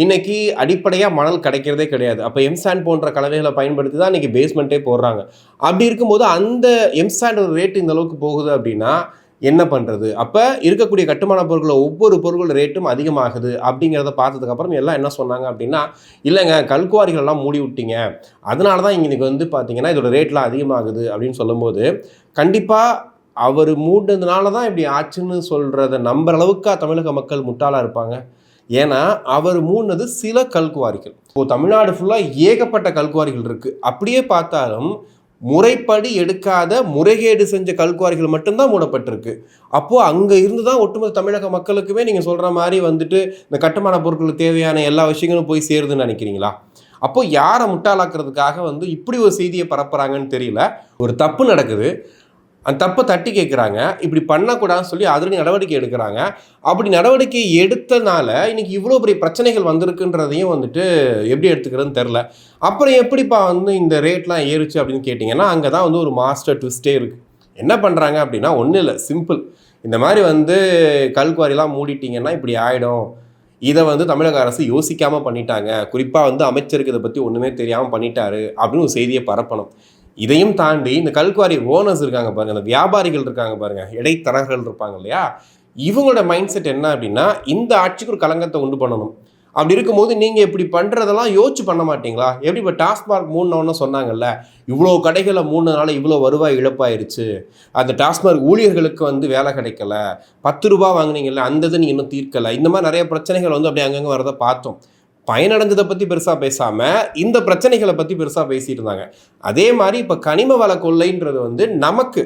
இன்னைக்கு அடிப்படையாக மணல் கிடைக்கிறதே கிடையாது. அப்போ எம்சாண்ட் போன்ற கலவைகளை பயன்படுத்தி தான் இன்னைக்கு பேஸ்மெண்ட்டே போடுறாங்க. அப்படி இருக்கும்போது அந்த எம்சாண்டோட ரேட்டு இந்த அளவுக்கு போகுது அப்படின்னா என்ன பண்ணுறது? அப்போ இருக்கக்கூடிய கட்டுமான பொருட்கள் ஒவ்வொரு பொருட்கள் ரேட்டும் அதிகமாகுது அப்படிங்கிறத பார்த்ததுக்கப்புறம் எல்லாம் என்ன சொன்னாங்க அப்படின்னா, இல்லைங்க கல்குவாரிகளெல்லாம் மூடி விட்டீங்க, அதனால தான் இன்றைக்கி வந்து பார்த்தீங்கன்னா இதோட ரேட்லாம் அதிகமாகுது அப்படின்னு சொல்லும்போது, கண்டிப்பாக அவர் மூடினதுனால தான் இப்படி ஆச்சுன்னு சொல்கிறத நம்புற அளவுக்கா தமிழக மக்கள் முட்டாளாக இருப்பாங்க? ஏன்னா அவர் மூடினது சில கல்குவாரிகள். இப்போது தமிழ்நாடு ஃபுல்லாக ஏகப்பட்ட கல்குவாரிகள் இருக்குது. அப்படியே பார்த்தாலும் முறைப்படி எடுக்காத முறைகேடு செஞ்ச கல்குவாரிகள் மட்டும்தான் மூடப்பட்டிருக்கு. அப்போது அங்கே இருந்து தான் ஒட்டுமொத்த தமிழக மக்களுக்குமே நீங்கள் சொல்கிற மாதிரி வந்துட்டு இந்த கட்டுமான பொருட்களுக்கு தேவையான எல்லா விஷயங்களும் போய் சேருதுன்னு நினைக்கிறீங்களா? அப்போ யாரை முட்டாளாக்குறதுக்காக வந்து இப்படி ஒரு செய்தியை பரப்புகிறாங்கன்னு தெரியல. ஒரு தப்பு நடக்குது, அந்த தப்பை தட்டி கேட்குறாங்க, இப்படி பண்ணக்கூடாதுன்னு சொல்லி அதிரடி நடவடிக்கை எடுக்கிறாங்க. அப்படி நடவடிக்கை எடுத்தனால இன்னைக்கு இவ்வளோ பெரிய பிரச்சனைகள் வந்திருக்குன்றதையும் வந்துட்டு எப்படி எடுத்துக்கிறதுன்னு தெரில. அப்புறம் எப்படிப்பா வந்து இந்த ரேட்லாம் ஏறுச்சு அப்படின்னு கேட்டிங்கன்னா, அங்கே தான் வந்து ஒரு மாஸ்டர் ட்விஸ்ட்டே இருக்குது. என்ன பண்ணுறாங்க அப்படின்னா, ஒன்றும் இல்லை, சிம்பிள். இந்த மாதிரி வந்து கல்குவாரிலாம் மூடிட்டிங்கன்னா இப்படி ஆகிடும், இதை வந்து தமிழக அரசு யோசிக்காமல் பண்ணிட்டாங்க, குறிப்பாக வந்து அமைச்சருக்கு இதை பற்றி ஒன்றுமே தெரியாமல் பண்ணிட்டாரு அப்படின்னு ஒரு செய்தியை பரப்பணும். இதையும் தாண்டி இந்த கல்குவாரி ஓனர்ஸ் இருக்காங்க பாருங்க, அந்த வியாபாரிகள் இருக்காங்க பாருங்க, இடைத்தரகர்கள் இருப்பாங்க இல்லையா, இவங்களோட மைண்ட் செட் என்ன அப்படின்னா, இந்த ஆட்சிக்கு ஒரு களங்கத்தை உண்டு பண்ணணும். அப்படி இருக்கும்போது நீங்கள் இப்படி பண்ணுறதெல்லாம் யோசிச்சு பண்ண மாட்டீங்களா? எப்படி இப்போ டாஸ்மார்க் மூடினோன்னு சொன்னாங்கல்ல, இவ்வளோ கடைகளை மூடினதுனால இவ்வளோ வருவாய் இழப்பாயிருச்சு, அந்த டாஸ்மார்க் ஊழியர்களுக்கு வந்து வேலை கிடைக்கல, 10 ரூபா வாங்கினீங்கல்ல அந்த இது நீங்கள் இன்னும் தீர்க்கலை, இந்த மாதிரி நிறைய பிரச்சனைகள் வந்து அப்படியே அங்கங்கே வரதை பார்த்தோம். பயனடைஞ்சதை பற்றி பெருசாக பேசாமல் இந்த பிரச்சனைகளை பற்றி பெருசாக பேசிட்டு இருந்தாங்க. அதே மாதிரி இப்போ கனிம வள கொள்ளைன்றது வந்து நமக்கு